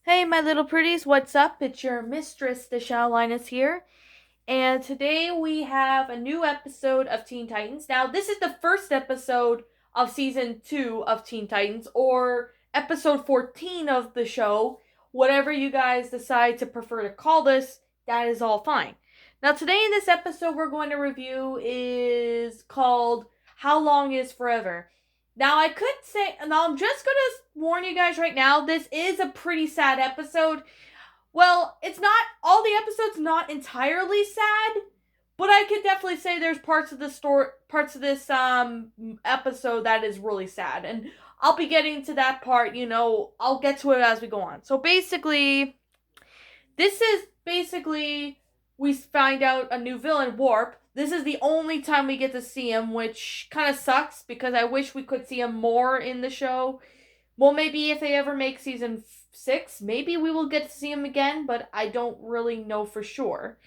Hey, my little pretties, what's up? It's your mistress, the Linus here, and today we have a new episode of Teen Titans. Now, this is the first episode of season 2 of Teen Titans, or episode 14 of the show. Whatever you guys decide to prefer to call this, that is all fine. Now, today in this episode, we're going to review is called How Long Is Forever. Now, I could say, now I'm just going to warn you guys right now, this is a pretty sad episode. Well, it's not, all the episodes not entirely sad, but I could definitely say there's parts of the story, parts of this episode that is really sad. And I'll be getting to that part, I'll get to it as we go on. So this is basically we find out a new villain, Warp. This is the only time we get to see him, which kind of sucks because I wish we could see him more in the show. Well, maybe if they ever make season 6, maybe we will get to see him again, but I don't really know for sure.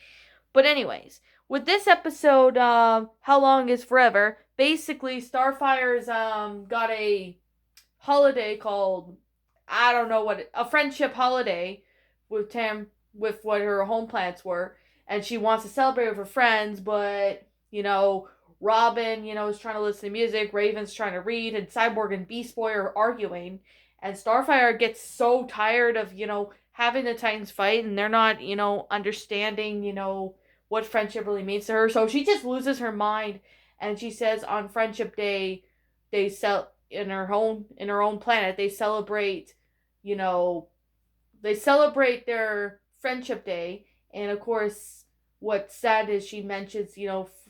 But anyways, with this episode, How Long Is Forever, basically Starfire's got a holiday called, I don't know what, a friendship holiday with Tam, with what her home planets were, and she wants to celebrate with her friends, but Robin, is trying to listen to music, Raven's trying to read, and Cyborg and Beast Boy are arguing, and Starfire gets so tired of having the Titans fight, and they're not understanding what friendship really means to her, so she just loses her mind, and she says on Friendship Day they sell in her own planet they celebrate you know they celebrate their friendship day, and of course what's sad is she mentions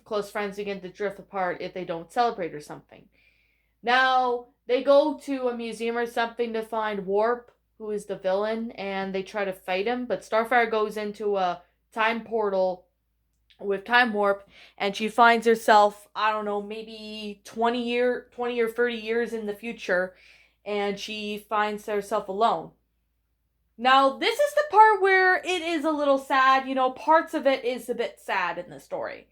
close friends begin to drift apart if they don't celebrate or something. Now they go to a museum or something to find Warp, who is the villain, and they try to fight him, but Starfire goes into a time portal with time warp, and she finds herself, I don't know, maybe 20 or 30 years in the future, and she finds herself alone. Now, this is the part where it is a little sad. Parts of it is a bit sad in the story.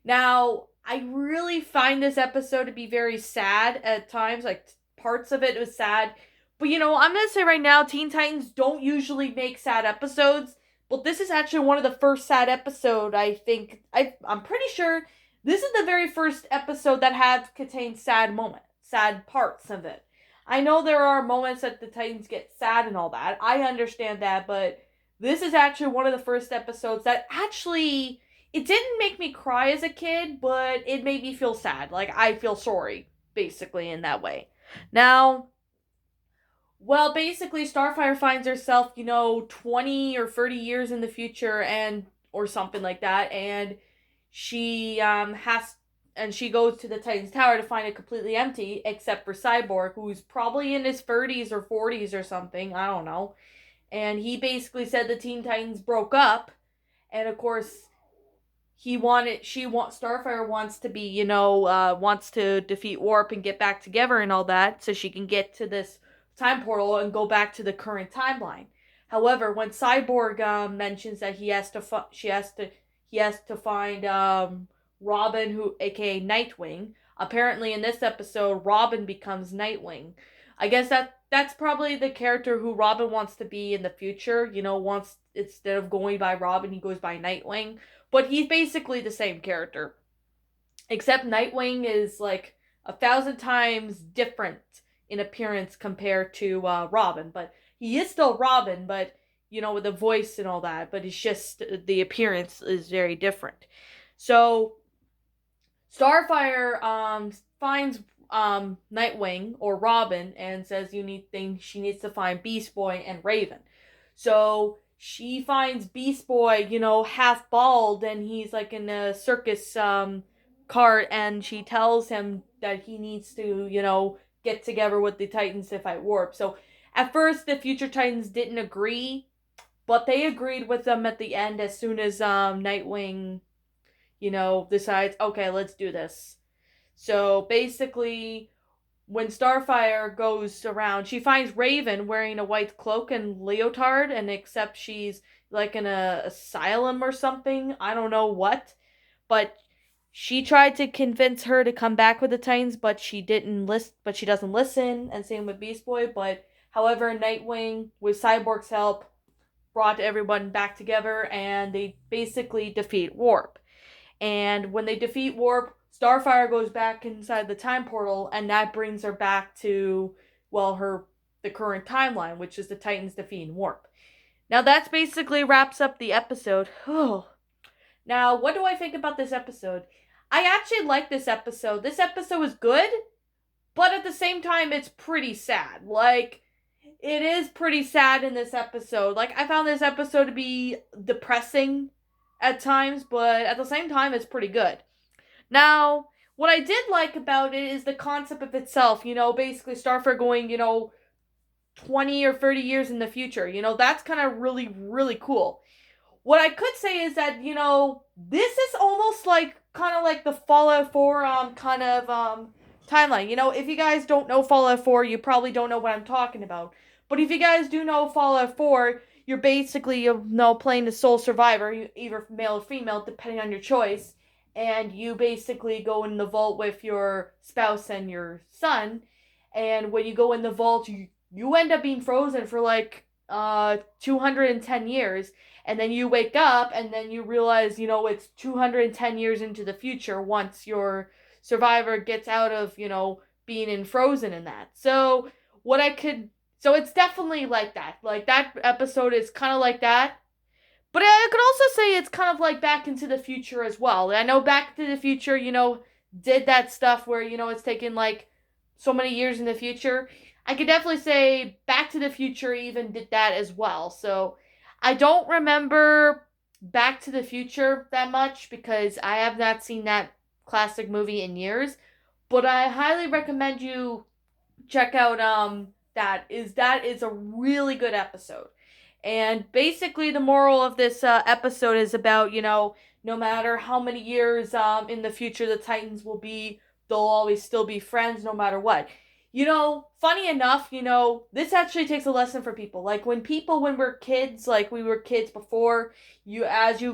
Now, I really find this episode to be very sad at times. Like, parts of it was sad. But, I'm going to say right now, Teen Titans don't usually make sad episodes. But this is actually one of the first sad episode, I think. I'm pretty sure this is the very first episode that had contained sad moments, sad parts of it. I know there are moments that the Titans get sad and all that. I understand that, but this is actually one of the first episodes that actually it didn't make me cry as a kid, but it made me feel sad. Like I feel sorry basically in that way. Now, well, basically Starfire finds herself, 20 or 30 years in the future and or something like that, and she goes to the Titans Tower to find it completely empty, except for Cyborg, who's probably in his 30s or 40s or something. I don't know. And he basically said the Teen Titans broke up, and of course, Starfire wants to be, wants to defeat Warp and get back together and all that, so she can get to this time portal and go back to the current timeline. However, when Cyborg mentions that he has to find Robin, who aka Nightwing. Apparently, in this episode, Robin becomes Nightwing. I guess that's probably the character who Robin wants to be in the future. Wants, instead of going by Robin, he goes by Nightwing. But he's basically the same character, except Nightwing is like 1,000 times different in appearance compared to Robin. But he is still Robin, but with the voice and all that. But it's just the appearance is very different. So Starfire finds Nightwing or Robin and says she needs to find Beast Boy and Raven. So she finds Beast Boy, half bald, and he's like in a circus cart, and she tells him that he needs to, get together with the Titans to fight Warp. So at first the future Titans didn't agree, but they agreed with them at the end as soon as Nightwing decides, okay, let's do this. So basically, when Starfire goes around, she finds Raven wearing a white cloak and leotard, and except she's like in a asylum or something. I don't know what. But she tried to convince her to come back with the Titans, but she didn't listen. But she doesn't listen, and same with Beast Boy. But However, Nightwing, with Cyborg's help, brought everyone back together and they basically defeat Warp. And when they defeat Warp, Starfire goes back inside the time portal, and that brings her back to, well, the current timeline, which is the Titans defeating Warp. Now that's basically wraps up the episode. Now, what do I think about this episode? I actually like this episode. This episode was good, but at the same time, it's pretty sad. Like, it is pretty sad in this episode. Like, I found this episode to be depressing at times, but at the same time, it's pretty good. Now, what I did like about it is the concept of itself. Basically Starfire going, 20 or 30 years in the future. That's kind of really, really cool. What I could say is that, this is almost like, kind of like the Fallout 4, timeline. If you guys don't know Fallout 4, you probably don't know what I'm talking about. But if you guys do know Fallout 4, you're basically, playing the sole survivor, either male or female, depending on your choice. And you basically go in the vault with your spouse and your son. And when you go in the vault, you end up being frozen for like 210 years. And then you wake up and then you realize, it's 210 years into the future once your survivor gets out of, being in frozen in that. So it's definitely like that. Like, that episode is kind of like that. But I could also say it's kind of like Back into the Future as well. I know Back to the Future, did that stuff where, it's taken like so many years in the future. I could definitely say Back to the Future even did that as well. So I don't remember Back to the Future that much because I have not seen that classic movie in years. But I highly recommend you check out that is a really good episode. And basically the moral of this episode is about, no matter how many years in the future the Titans will be, they'll always still be friends no matter what. Funny enough, this actually takes a lesson for people. Like, when we're kids, like we were kids before, as you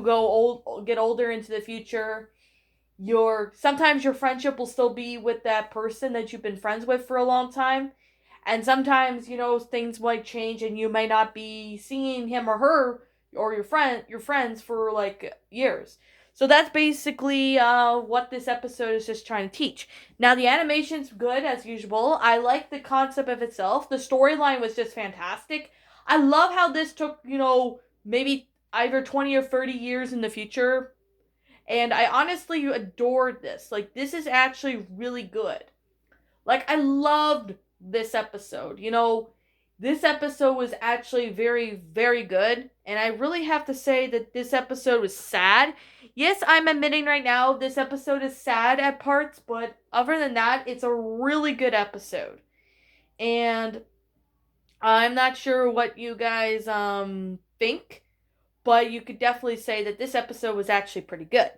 get older into the future, sometimes your friendship will still be with that person that you've been friends with for a long time. And sometimes, things might change and you may not be seeing him or her or your friends for like years. So that's basically what this episode is just trying to teach. Now, the animation's good as usual. I like the concept of itself. The storyline was just fantastic. I love how this took, maybe either 20 or 30 years in the future. And I honestly adored this. Like, this is actually really good. Like, I loved this episode. This episode was actually very, very good. And I really have to say that this episode was sad. Yes, I'm admitting right now this episode is sad at parts, but other than that, it's a really good episode. And I'm not sure what you guys think, but you could definitely say that this episode was actually pretty good.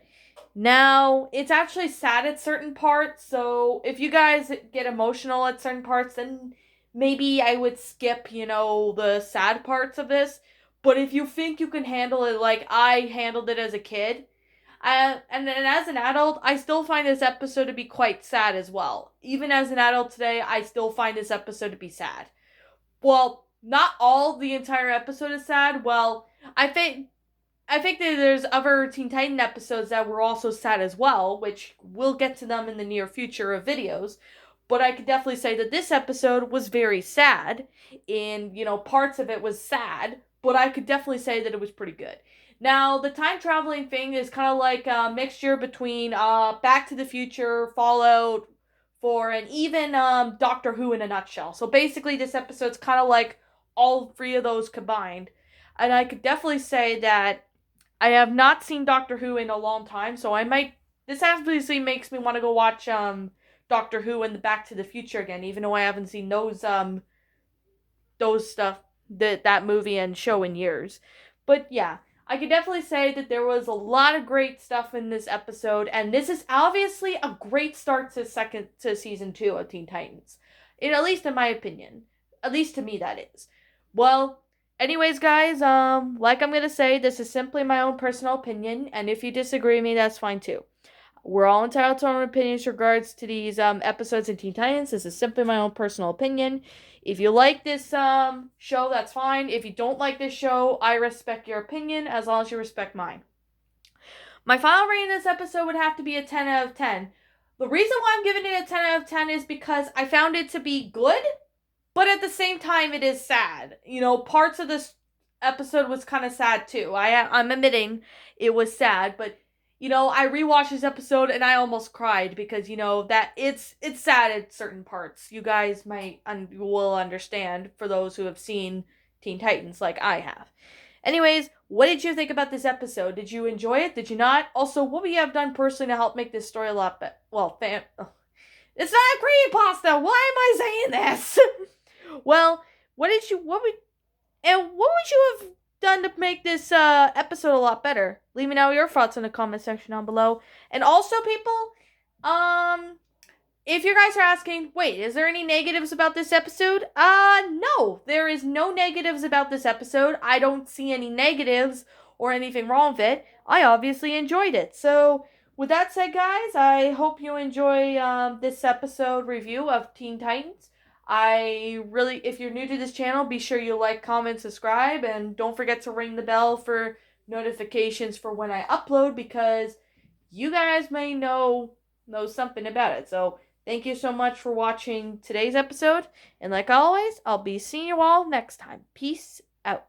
Now, it's actually sad at certain parts, so if you guys get emotional at certain parts, then maybe I would skip, the sad parts of this. But if you think you can handle it like I handled it as a kid, and as an adult, I still find this episode to be quite sad as well. Even as an adult today, I still find this episode to be sad. Well, not all the entire episode is sad. Well, I think that there's other Teen Titan episodes that were also sad as well, which we'll get to them in the near future of videos. But I could definitely say that this episode was very sad. And, parts of it was sad. But I could definitely say that it was pretty good. Now, the time traveling thing is kind of like a mixture between Back to the Future, Fallout 4, and even Doctor Who in a nutshell. So basically, this episode's kind of like all three of those combined. And I could definitely say that I have not seen Doctor Who in a long time, so this obviously makes me want to go watch Doctor Who and the Back to the Future again, even though I haven't seen those stuff, that movie and show in years. But yeah, I could definitely say that there was a lot of great stuff in this episode, and this is obviously a great start to season 2 of Teen Titans. At least in my opinion. At least to me, that is. Well, anyways, guys, like I'm gonna say, this is simply my own personal opinion, and if you disagree with me, that's fine too. We're all entitled to our own opinions regards to these episodes in Teen Titans. This is simply my own personal opinion. If you like this show, that's fine. If you don't like this show, I respect your opinion as long as you respect mine. My final rating of this episode would have to be a 10 out of 10. The reason why I'm giving it a 10 out of 10 is because I found it to be good, but at the same time, it is sad. Parts of this episode was kind of sad too. I'm admitting it was sad, but I rewatched this episode and I almost cried because that it's sad at certain parts. You guys will understand for those who have seen Teen Titans like I have. Anyways, what did you think about this episode? Did you enjoy it? Did you not? Also, what would you have done personally to help make this story a lot better? Well, it's not a creepypasta. Why am I saying this? Well, what would you have done to make this episode a lot better? Leave me know your thoughts in the comment section down below. And also, people, if you guys are asking, wait, is there any negatives about this episode? No, there is no negatives about this episode. I don't see any negatives or anything wrong with it. I obviously enjoyed it. So, with that said, guys, I hope you enjoy this episode review of Teen Titans. If you're new to this channel, be sure you like, comment, subscribe, and don't forget to ring the bell for notifications for when I upload because you guys may know something about it. So, thank you so much for watching today's episode, and like always, I'll be seeing you all next time. Peace out.